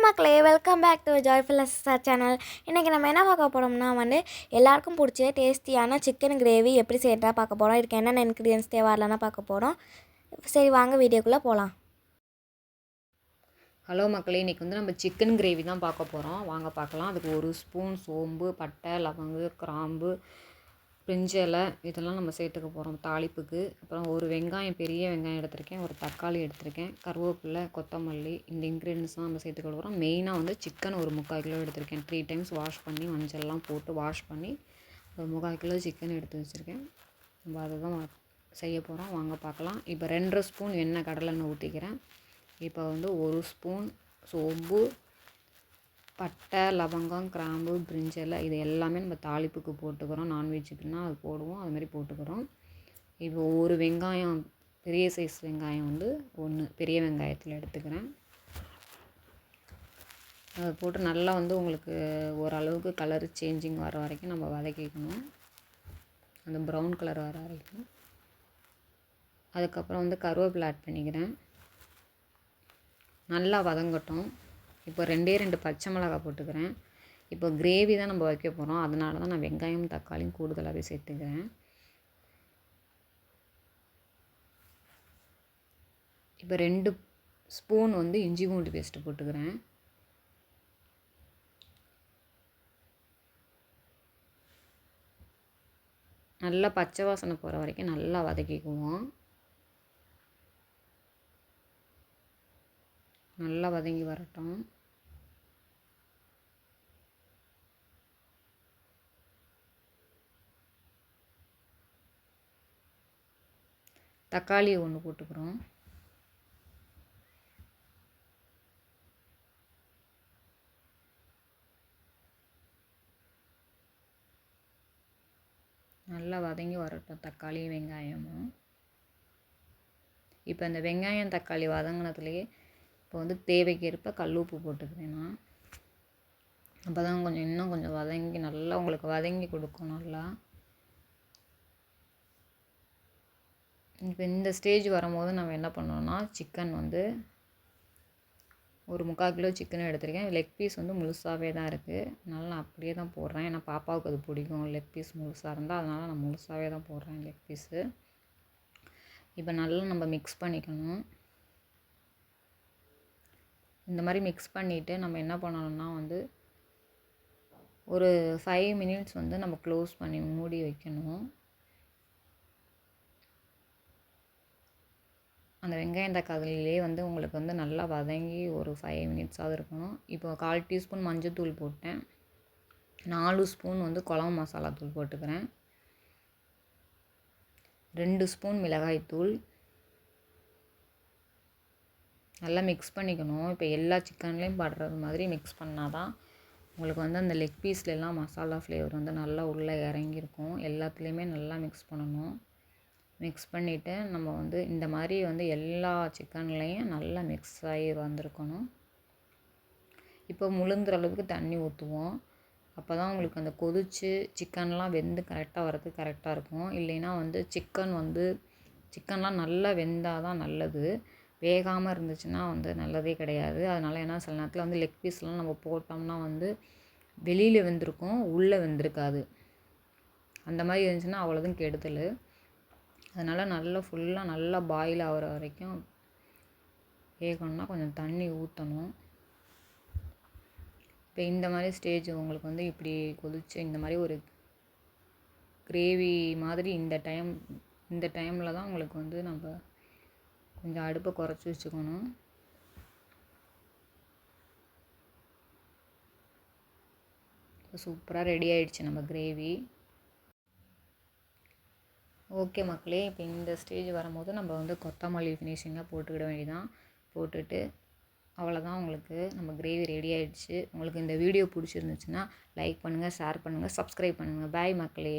மக்களே, welcome back to joyful SSR channel. இன்றைக்கி நம்ம என்ன பார்க்க போகிறோம்னா எல்லாருக்கும் பிடிச்ச டேஸ்டியான சிக்கன் கிரேவி எப்படி செய்யறதா பார்க்க போகிறோம். இதுக்கு என்னென்ன இன்க்ரீடியன்ஸ் தேவை இல்லைன்னா பார்க்க போகிறோம். சரி, வாங்க வீடியோக்குள்ளே போகலாம். ஹலோ மக்களே, இன்றைக்கி நம்ம சிக்கன் கிரேவி தான் பார்க்க போகிறோம். வாங்க பார்க்கலாம். அதுக்கு 1 ஸ்பூன் சோம்பு, பட்டை, லவங்கு, கிராம்பு, பிரிஞ்சலை இதெல்லாம் நம்ம சேர்த்துக்க போகிறோம் தாளிப்புக்கு. அப்புறம் ஒரு வெங்காயம், பெரிய வெங்காயம் எடுத்திருக்கேன், ஒரு தக்காளி எடுத்திருக்கேன், கருவேப்பிலை, கொத்தமல்லி, இந்த இன்க்ரீடியன்ஸ் தான் நம்ம சேர்த்துக்க போகிறோம். மெயினாக சிக்கன் ஒரு 3/4 கிலோ எடுத்திருக்கேன். 3 டைம்ஸ் வாஷ் பண்ணி மஞ்சள்லாம் போட்டு வாஷ் பண்ணி ஒரு 3/4 கிலோ சிக்கன் எடுத்து வச்சுருக்கேன். நம்ம அதை தான் செய்ய போகிறோம். வாங்க பார்க்கலாம். இப்போ 2 ஸ்பூன் எண்ணெய் கடலெண்ணெய் ஊற்றிக்கிறேன். இப்போ 1 ஸ்பூன் சோம்பு, பட்டை, லவங்கம், கிராம்பு, பிரிஞ்சலை இது எல்லாமே நம்ம தாளிப்புக்கு போட்டுக்கிறோம். நான்வெஜ்ஜுக்குன்னா அது போடுவோம், அது மாதிரி போட்டுக்கிறோம். இப்போ ஒரு வெங்காயம், பெரிய சைஸ் வெங்காயம் 1 பெரிய வெங்காயத்தில் எடுத்துக்கிறேன். அதை போட்டு நல்லா உங்களுக்கு ஓரளவுக்கு கலர் சேஞ்சிங் வர வரைக்கும் நம்ம வதக்கிக்கணும். அந்த ப்ரௌன் கலர் வர வரைக்கும். அதுக்கப்புறம் கருவேப்பிலை ஆட் பண்ணிக்கிறேன். நல்லா வதங்கட்டும். இப்போ 2 பச்சை மிளகாய் போட்டுக்கிறேன். இப்போ கிரேவி தான் நம்ம வைக்க போகிறோம், அதனால தான் நான் வெங்காயம் தக்காளியும் கூடுதலாகவே சேர்த்துக்கிறேன். இப்போ 2 ஸ்பூன் இஞ்சி பூண்டு பேஸ்ட்டு போட்டுக்கிறேன். நல்லா பச்சை வாசனை போகிற வரைக்கும் நல்லா வதக்கிக்குவோம். நல்லா வதங்கி வரட்டும். தக்காளி 1 போட்டுக்கிறோம். நல்லா வதங்கி வரட்டும் தக்காளியும் வெங்காயமும். இப்போ இந்த வெங்காயம் தக்காளி வதங்கினதுலேயே இப்போ தேவைக்கேற்ப கல் உப்பு போட்டுக்கிறேன் நான். அப்போ தான் இன்னும் கொஞ்சம் வதங்கி நல்லா உங்களுக்கு வதங்கி கொடுக்கும் நல்லா. இப்போ இந்த ஸ்டேஜ் வரும்போது நம்ம என்ன பண்ணோன்னா சிக்கன் ஒரு 3/4 கிலோ சிக்கன் எடுத்திருக்கேன். லெக் பீஸ் முழுசாகவே தான் இருக்குது. அதனால் நான் அப்படியே தான் போடுறேன். ஏன்னா பாப்பாவுக்கு அது பிடிக்கும் லெக் பீஸ் முழுசாக இருந்தால், அதனால் நான் முழுசாகவே தான் போடுறேன் லெக் பீஸு. இப்போ நல்லா நம்ம மிக்ஸ் பண்ணிக்கணும். இந்த மாதிரி மிக்ஸ் பண்ணிவிட்டு நம்ம என்ன பண்ணணும்னா ஒரு 5 மினிட்ஸ் நம்ம க்ளோஸ் பண்ணி மூடி வைக்கணும். அந்த வெங்காயம் தக்காளியிலே உங்களுக்கு நல்லா வதங்கி ஒரு 5 மினிட்ஸாவது இருக்கணும். இப்போ 1/4 டீஸ்பூன் மஞ்சள்தூள் போட்டேன். 4 ஸ்பூன் குழம்பு மசாலா தூள் போட்டுக்கிறேன். 2 ஸ்பூன் மிளகாய்த்தூள். நல்லா மிக்ஸ் பண்ணிக்கணும். இப்போ எல்லா சிக்கன்லேயும் படுறது மாதிரி மிக்ஸ் பண்ணால் தான் உங்களுக்கு அந்த லெக் பீஸ்லாம் மசாலா ஃப்ளேவர் நல்லா உள்ளே இறங்கியிருக்கும். எல்லாத்துலேயுமே நல்லா மிக்ஸ் பண்ணணும். மிக்ஸ் பண்ணிவிட்டு நம்ம இந்த மாதிரி எல்லா சிக்கன்லேயும் நல்லா மிக்ஸ் ஆகி வந்திருக்கணும். இப்போ முழுங்குற அளவுக்கு தண்ணி ஊற்றுவோம். அப்போ தான் உங்களுக்கு அந்த கொதித்து சிக்கன்லாம் வெந்து கரெக்டாக வரதுக்கு கரெக்டாக இருக்கும். இல்லைன்னா சிக்கன்லாம் நல்லா வெந்தால் தான் நல்லது. வேகாமல் இருந்துச்சுன்னா நல்லதே கிடையாது. அதனால் ஏன்னா சில நேரத்தில் லெக் பீஸ்லாம் நம்ம போட்டோம்னா வெளியில் வெந்திருக்கும், உள்ளே வெந்திருக்காது. அந்த மாதிரி இருந்துச்சுன்னா அவ்வளோதும் கெடுதல். அதனால் நல்லா ஃபுல்லாக நல்லா பாயில் ஆகிற வரைக்கும் வேகணும்னா கொஞ்சம் தண்ணி ஊற்றணும். இப்போ இந்த மாதிரி ஸ்டேஜ் உங்களுக்கு இப்படி கொதிச்சு இந்த மாதிரி ஒரு கிரேவி மாதிரி இந்த டைமில் தான் உங்களுக்கு நம்ம கொஞ்சம் அடுப்பை குறைச்சி வச்சுக்கணும். சூப்பராக ரெடி ஆகிடுச்சு நம்ம கிரேவி. ஓகே மக்களே, இப்போ இந்த ஸ்டேஜ் வரும்போது நம்ம கொத்தமல்லி ஃபினிஷிங்காக போட்டுக்கிட வேண்டியதான். போட்டுட்டு அவ்வளோதான், உங்களுக்கு நம்ம கிரேவி ரெடி ஆகிடுச்சு. உங்களுக்கு இந்த வீடியோ பிடிச்சிருந்துச்சுன்னா லைக் பண்ணுங்கள், ஷேர் பண்ணுங்கள், சப்ஸ்கிரைப் பண்ணுங்கள். பாய் மக்களே.